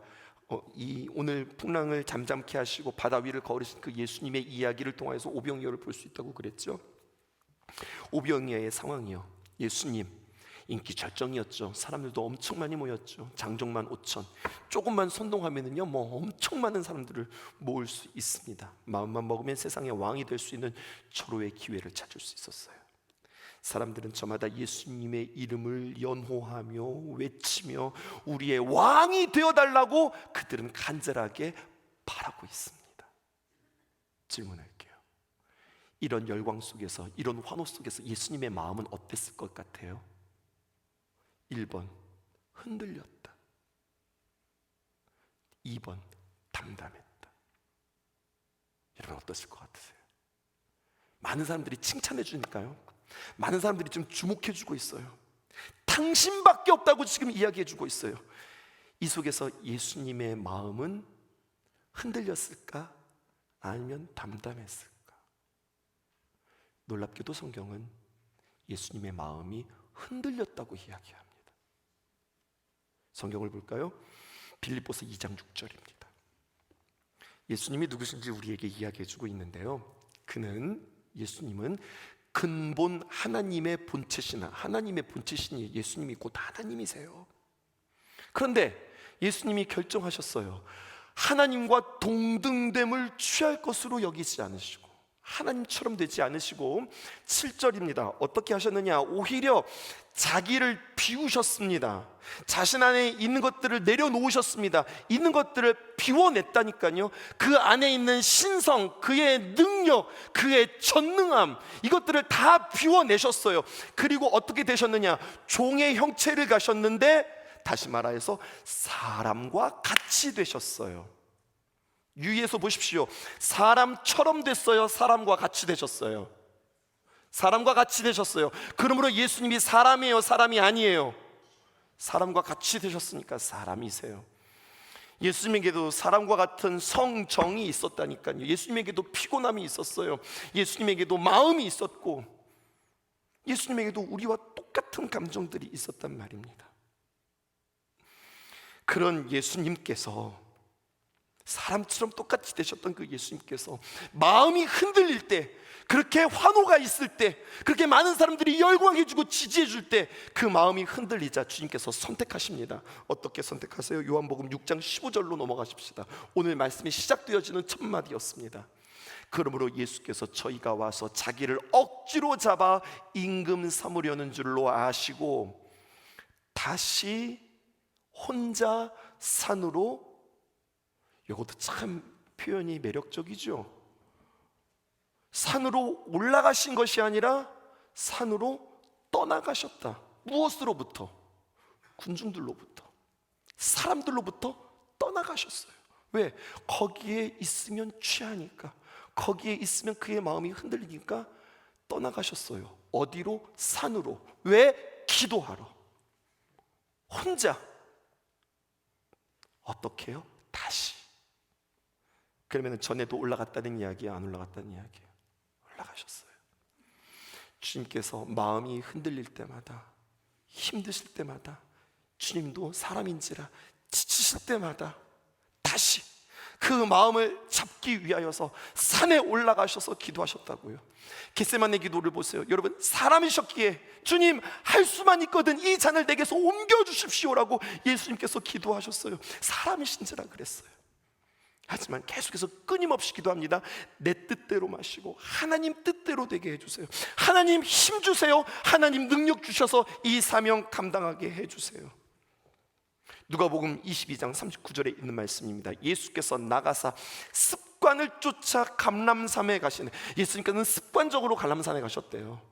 이 오늘 풍랑을 잠잠케 하시고 바다 위를 걸으신 그 예수님의 이야기를 통해서 오병이어를 볼 수 있다고 그랬죠. 오병이어의 상황이요, 예수님 인기 절정이었죠. 사람들도 엄청 많이 모였죠. 장정만 5천, 조금만 선동하면은요 엄청 많은 사람들을 모을 수 있습니다. 마음만 먹으면 세상의 왕이 될 수 있는 절호의 기회를 찾을 수 있었어요. 사람들은 저마다 예수님의 이름을 연호하며 외치며 우리의 왕이 되어달라고 그들은 간절하게 바라고 있습니다. 질문할게요. 이런 열광 속에서, 이런 환호 속에서 예수님의 마음은 어땠을 것 같아요? 1번 흔들렸다, 2번 담담했다. 여러분 어떠실 것 같으세요? 많은 사람들이 칭찬해 주니까요, 많은 사람들이 좀 주목해 주고 있어요. 당신밖에 없다고 지금 이야기해 주고 있어요. 이 속에서 예수님의 마음은 흔들렸을까? 아니면 담담했을까? 놀랍게도 성경은 예수님의 마음이 흔들렸다고 이야기합니다. 성경을 볼까요? 빌립보서 2장 6절입니다. 예수님이 누구신지 우리에게 이야기해 주고 있는데요, 예수님은 근본 하나님의 본체시나 하나님의 본체시니 예수님이 곧 하나님이세요. 그런데 예수님이 결정하셨어요. 하나님과 동등됨을 취할 것으로 여기지 않으시고 하나님처럼 되지 않으시고 7절입니다. 어떻게 하셨느냐? 오히려 자기를 비우셨습니다. 자신 안에 있는 것들을 내려놓으셨습니다. 있는 것들을 비워냈다니까요. 그 안에 있는 신성, 그의 능력, 그의 전능함, 이것들을 다 비워내셨어요. 그리고 어떻게 되셨느냐? 종의 형체를 가셨는데 다시 말하여서 사람과 같이 되셨어요. 유의해서 보십시오. 사람처럼 됐어요? 사람과 같이 되셨어요? 사람과 같이 되셨어요. 그러므로 예수님이 사람이에요? 사람이 아니에요? 사람과 같이 되셨으니까 사람이세요. 예수님에게도 사람과 같은 성정이 있었다니까요. 예수님에게도 피곤함이 있었어요. 예수님에게도 마음이 있었고 예수님에게도 우리와 똑같은 감정들이 있었단 말입니다. 그런 예수님께서, 사람처럼 똑같이 되셨던 그 예수님께서 마음이 흔들릴 때, 그렇게 환호가 있을 때, 그렇게 많은 사람들이 열광해주고 지지해줄 때 그 마음이 흔들리자 주님께서 선택하십니다. 어떻게 선택하세요? 요한복음 6장 15절로 넘어가십시다. 오늘 말씀이 시작되어지는 첫 마디였습니다. 그러므로 예수께서 저희가 와서 자기를 억지로 잡아 임금 삼으려는 줄로 아시고 다시 혼자 산으로, 이것도 참 표현이 매력적이죠. 산으로 올라가신 것이 아니라 산으로 떠나가셨다. 무엇으로부터? 군중들로부터, 사람들로부터 떠나가셨어요. 왜? 거기에 있으면 취하니까, 거기에 있으면 그의 마음이 흔들리니까 떠나가셨어요. 어디로? 산으로. 왜? 기도하러. 혼자. 어떻게 해요? 다시. 그러면 전에도 올라갔다는 이야기야, 안 올라갔다는 이야기야? 올라가셨어요. 주님께서 마음이 흔들릴 때마다, 힘드실 때마다, 주님도 사람인지라 지치실 때마다 다시 그 마음을 잡기 위하여서 산에 올라가셔서 기도하셨다고요. 겟세마네 기도를 보세요. 여러분, 사람이셨기에 주님 할 수만 있거든 이 잔을 내게서 옮겨주십시오라고 예수님께서 기도하셨어요. 사람이신지라 그랬어요. 하지만 계속해서 끊임없이 기도합니다. 내 뜻대로 마시고 하나님 뜻대로 되게 해주세요. 하나님 힘 주세요. 하나님 능력 주셔서 이 사명 감당하게 해주세요. 누가복음 22장 39절에 있는 말씀입니다. 예수께서 나가사 습관을 쫓아 감람산에 가시네. 예수님께서는 습관적으로 감람산에 가셨대요.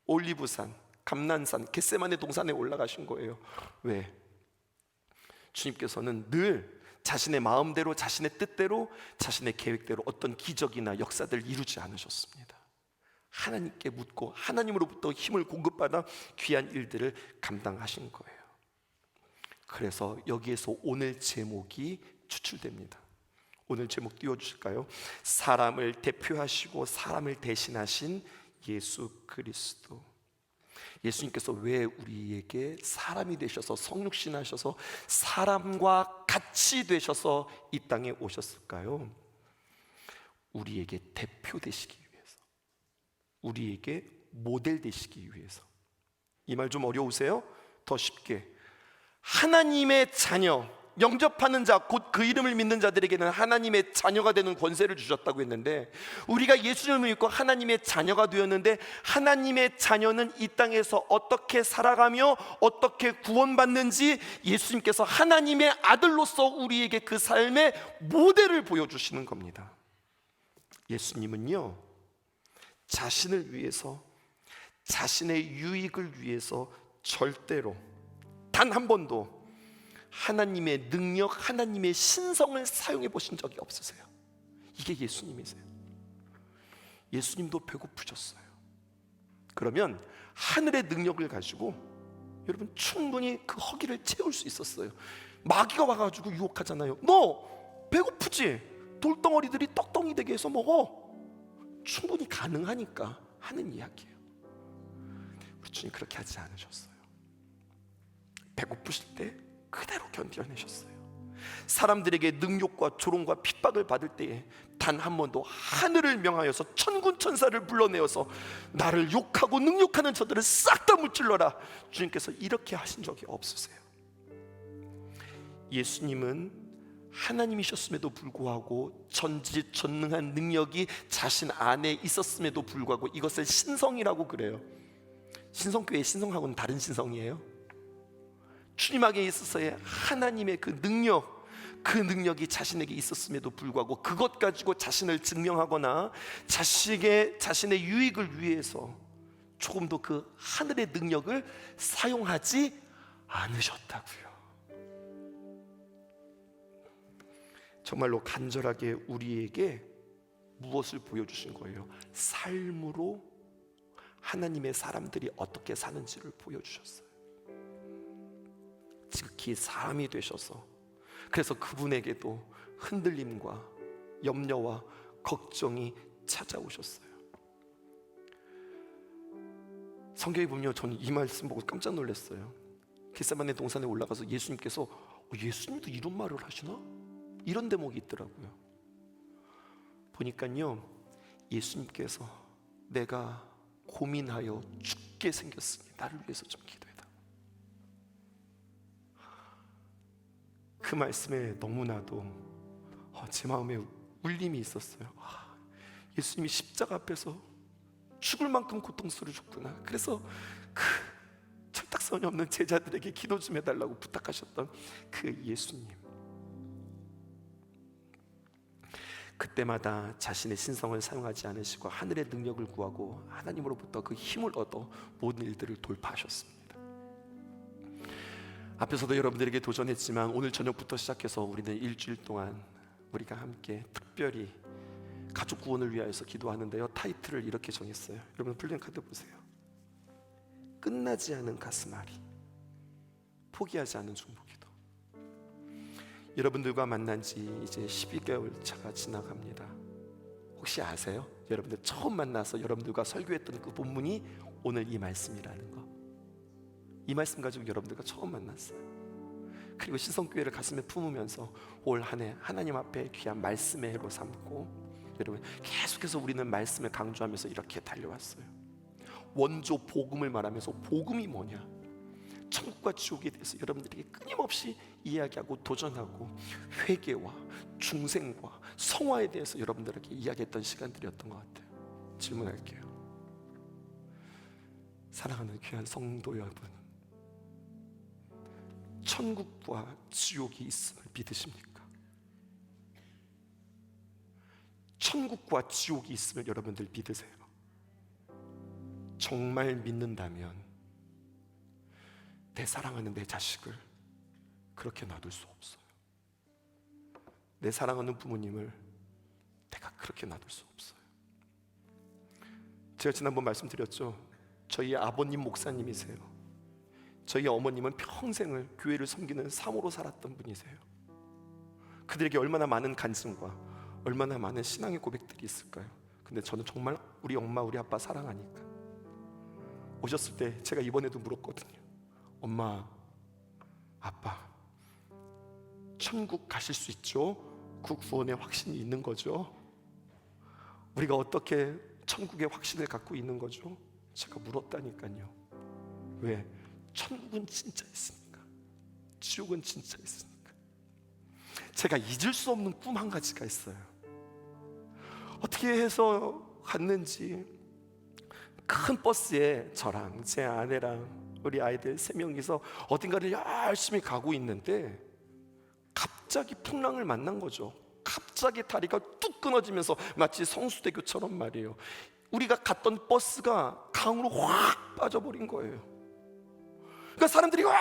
올리브산, 감람산, 겟세마네 동산에 올라가신 거예요. 왜? 주님께서는 늘 자신의 마음대로, 자신의 뜻대로, 자신의 계획대로 어떤 기적이나 역사들을 이루지 않으셨습니다. 하나님께 묻고 하나님으로부터 힘을 공급받아 귀한 일들을 감당하신 거예요. 그래서 여기에서 오늘 제목이 추출됩니다. 오늘 제목 띄워주실까요? 사람을 대표하시고 사람을 대신하신 예수 그리스도. 예수님께서 왜 우리에게 사람이 되셔서 성육신 하셔서 사람과 같이 되셔서 이 땅에 오셨을까요? 우리에게 대표 되시기 위해서, 우리에게 모델 되시기 위해서. 이 말 좀 어려우세요? 더 쉽게, 하나님의 자녀, 영접하는 자, 곧 그 이름을 믿는 자들에게는 하나님의 자녀가 되는 권세를 주셨다고 했는데, 우리가 예수님을 믿고 하나님의 자녀가 되었는데, 하나님의 자녀는 이 땅에서 어떻게 살아가며 어떻게 구원받는지 예수님께서 하나님의 아들로서 우리에게 그 삶의 모델을 보여주시는 겁니다. 예수님은요, 자신을 위해서, 자신의 유익을 위해서 절대로 단 한 번도 하나님의 능력, 하나님의 신성을 사용해 보신 적이 없으세요. 이게 예수님이세요. 예수님도 배고프셨어요. 그러면 하늘의 능력을 가지고 여러분 충분히 그 허기를 채울 수 있었어요. 마귀가 와가지고 유혹하잖아요. 너 배고프지? 돌덩어리들이 떡덩이 되게 해서 먹어. 충분히 가능하니까 하는 이야기예요. 우리 주님 그렇게 하지 않으셨어요. 배고프실 때 그대로 견뎌내셨어요. 사람들에게 능욕과 조롱과 핍박을 받을 때에 단 한 번도 하늘을 명하여서 천군 천사를 불러내어서 나를 욕하고 능욕하는 저들을 싹 다 무찔러라, 주님께서 이렇게 하신 적이 없으세요. 예수님은 하나님이셨음에도 불구하고 전지전능한 능력이 자신 안에 있었음에도 불구하고 이것을 신성이라고 그래요. 신성교회 신성하고는 다른 신성이에요. 주님 안에 있어서의 하나님의 그 능력, 그 능력이 자신에게 있었음에도 불구하고 그것 가지고 자신을 증명하거나 자신의 유익을 위해서 조금도 그 하늘의 능력을 사용하지 않으셨다고요. 정말로 간절하게 우리에게 무엇을 보여주신 거예요? 삶으로 하나님의 사람들이 어떻게 사는지를 보여주셨어요. 지극히 사람이 되셔서, 그래서 그분에게도 흔들림과 염려와 걱정이 찾아오셨어요. 성경에 보면 저는 이 말씀 보고 깜짝 놀랐어요. 겟세마네 동산에 올라가서 예수님께서 예수님도 이런 말을 하시나? 이런 대목이 있더라고요. 보니까요, 예수님께서 내가 고민하여 죽게 생겼으니 나를 위해서 좀 기도해라. 그 말씀에 너무나도 제 마음에 울림이 있었어요. 예수님이 십자가 앞에서 죽을 만큼 고통스러우셨구나. 그래서 그 철딱선이 없는 제자들에게 기도 좀 해달라고 부탁하셨던 그 예수님, 그때마다 자신의 신성을 사용하지 않으시고 하늘의 능력을 구하고 하나님으로부터 그 힘을 얻어 모든 일들을 돌파하셨습니다. 앞에서도 여러분들에게 도전했지만 오늘 저녁부터 시작해서 우리는 일주일 동안 우리가 함께 특별히 가족 구원을 위하여서 기도하는데요, 타이틀을 이렇게 정했어요. 여러분 플랜카드 보세요. 끝나지 않은 가슴앓이, 포기하지 않은 중보기도. 여러분들과 만난 지 이제 12개월 차가 지나갑니다. 혹시 아세요? 여러분들 처음 만나서 여러분들과 설교했던 그 본문이 오늘 이 말씀이라는 거. 이 말씀 가지고 여러분들과 처음 만났어요. 그리고 신성교회를 가슴에 품으면서 올 한 해 하나님 앞에 귀한 말씀의 해로 삼고, 여러분 계속해서 우리는 말씀을 강조하면서 이렇게 달려왔어요. 원조 복음을 말하면서 복음이 뭐냐, 천국과 지옥에 대해서 여러분들에게 끊임없이 이야기하고 도전하고 회개와 중생과 성화에 대해서 여러분들에게 이야기했던 시간들이었던 것 같아요. 질문할게요. 사랑하는 귀한 성도 여러분, 천국과 지옥이 있음을 믿으십니까? 천국과 지옥이 있음을 여러분들 믿으세요? 정말 믿는다면 내 사랑하는 내 자식을 그렇게 놔둘 수 없어요. 내 사랑하는 부모님을 내가 그렇게 놔둘 수 없어요. 제가 지난번 말씀드렸죠. 저희 아버님 목사님이세요. 저희 어머님은 평생을 교회를 섬기는 사모로 살았던 분이세요. 그들에게 얼마나 많은 간증과 얼마나 많은 신앙의 고백들이 있을까요? 근데 저는 정말 우리 엄마 우리 아빠 사랑하니까 오셨을 때 제가 이번에도 물었거든요. 엄마 아빠 천국 가실 수 있죠? 그 구원의 확신이 있는 거죠? 우리가 어떻게 천국의 확신을 갖고 있는 거죠? 제가 물었다니까요. 왜? 천국은 진짜 있으니까, 지옥은 진짜 있으니까. 제가 잊을 수 없는 꿈 한 가지가 있어요. 어떻게 해서 갔는지 큰 버스에 저랑 제 아내랑 우리 아이들 3명이서 어딘가를 열심히 가고 있는데 갑자기 풍랑을 만난 거죠. 갑자기 다리가 뚝 끊어지면서 마치 성수대교처럼 말이에요. 우리가 갔던 버스가 강으로 확 빠져버린 거예요. 그러니까 사람들이 와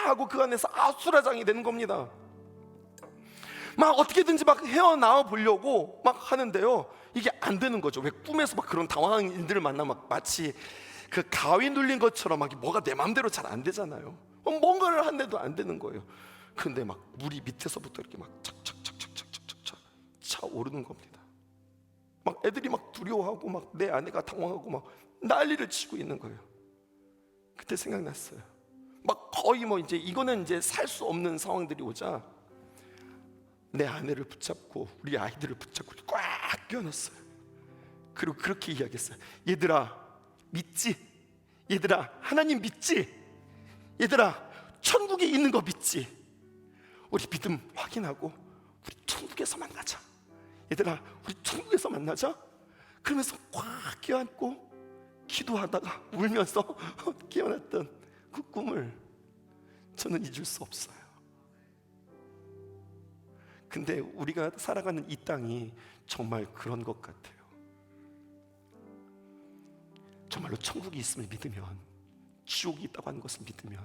하고 그 안에서 아수라장이 되는 겁니다. 막 어떻게든지 막 헤어나와 보려고 막 하는데요, 이게 안 되는 거죠. 왜? 꿈에서 막 그런 당황한 인들을 만나면 막 마치 그 가위 눌린 것처럼 막 뭐가 내 맘대로 잘 안 되잖아요. 뭔가를 한데도 안 되는 거예요. 근데 막 물이 밑에서부터 이렇게 막 착착착착착착착 차오르는 겁니다. 막 애들이 막 두려워하고 막 내 아내가 당황하고 막 난리를 치고 있는 거예요. 그때 생각났어요. 막 거의 뭐 이제 이거는 이제 살 수 없는 상황들이 오자 내 아내를 붙잡고 우리 아이들을 붙잡고 꽉 껴안았어요. 그리고 그렇게 이야기했어요. 얘들아 믿지? 얘들아 하나님 믿지? 얘들아 천국에 있는 거 믿지? 우리 믿음 확인하고 우리 천국에서 만나자. 얘들아 우리 천국에서 만나자. 그러면서 꽉 껴안고 기도하다가 울면서 깨어났던 그 꿈을 저는 잊을 수 없어요. 근데 우리가 살아가는 이 땅이 정말 그런 것 같아요. 정말로 천국이 있음을 믿으면, 지옥이 있다고 하는 것을 믿으면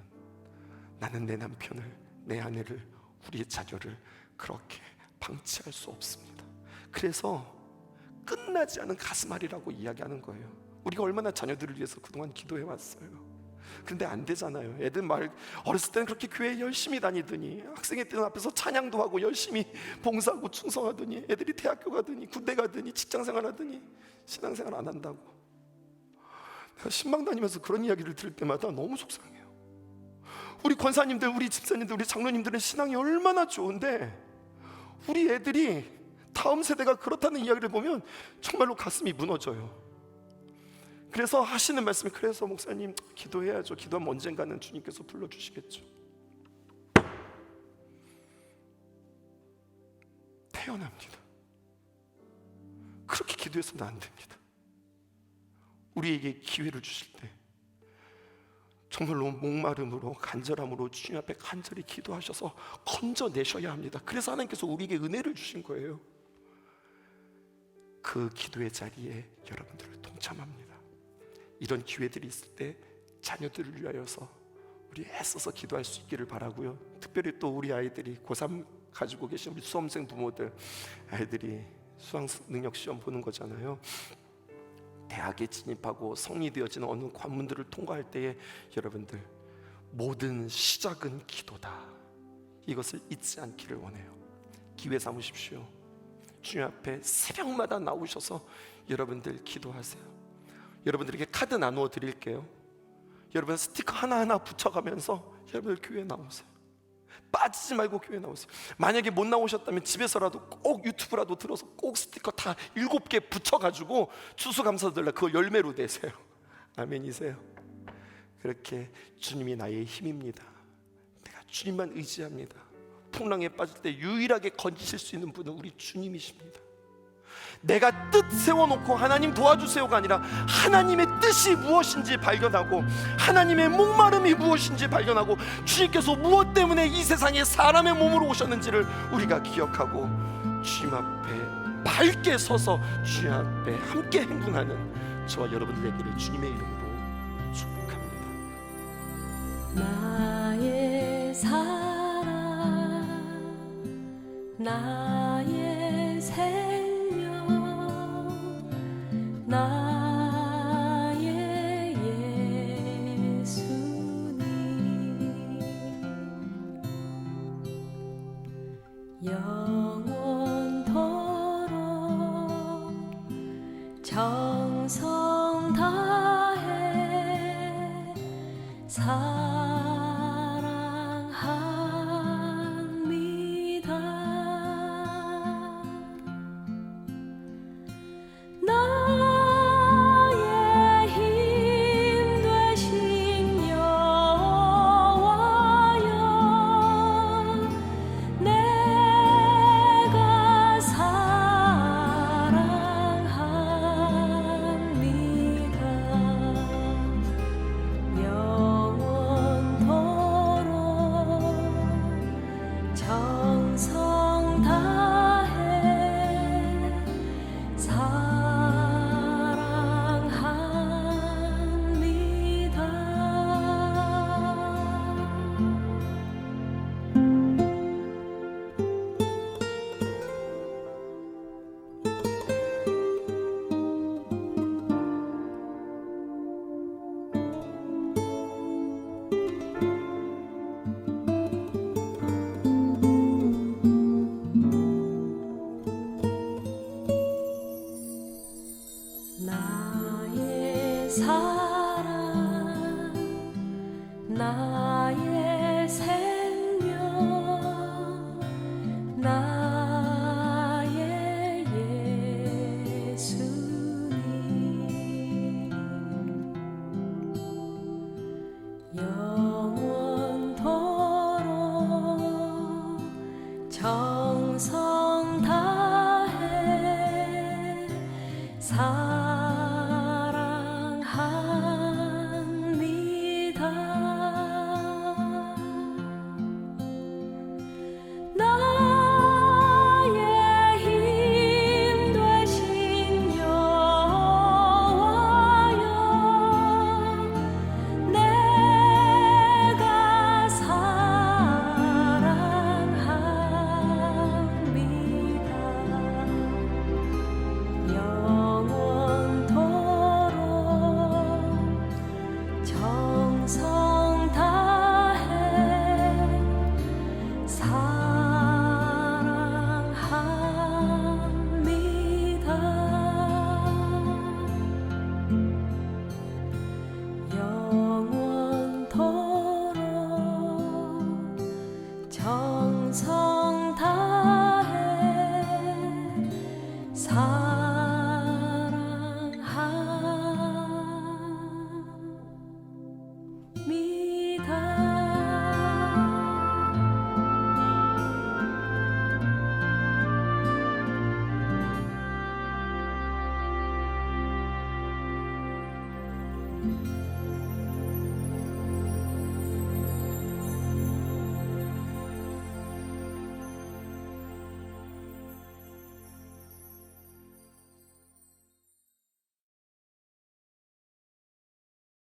나는 내 남편을, 내 아내를, 우리의 자녀를 그렇게 방치할 수 없습니다. 그래서 끝나지 않은 가슴앓이라고 이야기하는 거예요. 우리가 얼마나 자녀들을 위해서 그동안 기도해왔어요. 근데 안 되잖아요. 애들 말 어렸을 때는 그렇게 교회 열심히 다니더니 학생회 때는 앞에서 찬양도 하고 열심히 봉사하고 충성하더니 애들이 대학교 가더니 군대 가더니 직장생활 하더니 신앙생활 안 한다고. 내가 신방 다니면서 그런 이야기를 들을 때마다 너무 속상해요. 우리 권사님들, 우리 집사님들, 우리 장로님들은 신앙이 얼마나 좋은데 우리 애들이 다음 세대가 그렇다는 이야기를 보면 정말로 가슴이 무너져요. 그래서 하시는 말씀이, 그래서 목사님 기도해야죠. 기도하면 언젠가는 주님께서 불러주시겠죠. 태어납니다. 그렇게 기도해서는 안 됩니다. 우리에게 기회를 주실 때 정말로 목마름으로 간절함으로 주님 앞에 간절히 기도하셔서 건져내셔야 합니다. 그래서 하나님께서 우리에게 은혜를 주신 거예요. 그 기도의 자리에 여러분들을 동참합니다. 이런 기회들이 있을 때 자녀들을 위하여서 우리 애써서 기도할 수 있기를 바라고요. 특별히 또 우리 아이들이 고3 가지고 계신 우리 수험생 부모들, 아이들이 수학 능력 시험 보는 거잖아요. 대학에 진입하고 성이 되어지는 어느 관문들을 통과할 때에 여러분들 모든 시작은 기도다. 이것을 잊지 않기를 원해요. 기회 삼으십시오. 주님 앞에 새벽마다 나오셔서 여러분들 기도하세요. 여러분들에게 카드 나누어 드릴게요. 여러분 스티커 하나하나 붙여가면서 여러분들 교회에 나오세요. 빠지지 말고 교회에 나오세요. 만약에 못 나오셨다면 집에서라도 꼭 유튜브라도 들어서 꼭 스티커 다 7개 붙여가지고 추수감사절날 그걸 열매로 내세요. 아멘이세요. 그렇게 주님이 나의 힘입니다. 내가 주님만 의지합니다. 풍랑에 빠질 때 유일하게 건지실 수 있는 분은 우리 주님이십니다. 내가 뜻 세워놓고 하나님 도와주세요가 아니라 하나님의 뜻이 무엇인지 발견하고 하나님의 목마름이 무엇인지 발견하고 주님께서 무엇 때문에 이 세상에 사람의 몸으로 오셨는지를 우리가 기억하고 주님 앞에 밝게 서서 주님 앞에 함께 행군하는 저와 여러분들 되기를 주님의 이름으로 축복합니다. 나의 사랑 나의 생명 나의 예수님 영원토록 정성 다해 사랑합니다. 나의 힘 되신 여호와여 내가 사랑합니다. 영원토록 정성 다해 사랑합니다. 나의 사랑 나의 생명 나의 예수님 영원토록 정성 다해 사랑합니다. 나의 힘 되신 여호와여 내가 사랑합니다. 영원토록 정성 다해 사랑합니다. 영원토록 정성 다해 사랑합니다.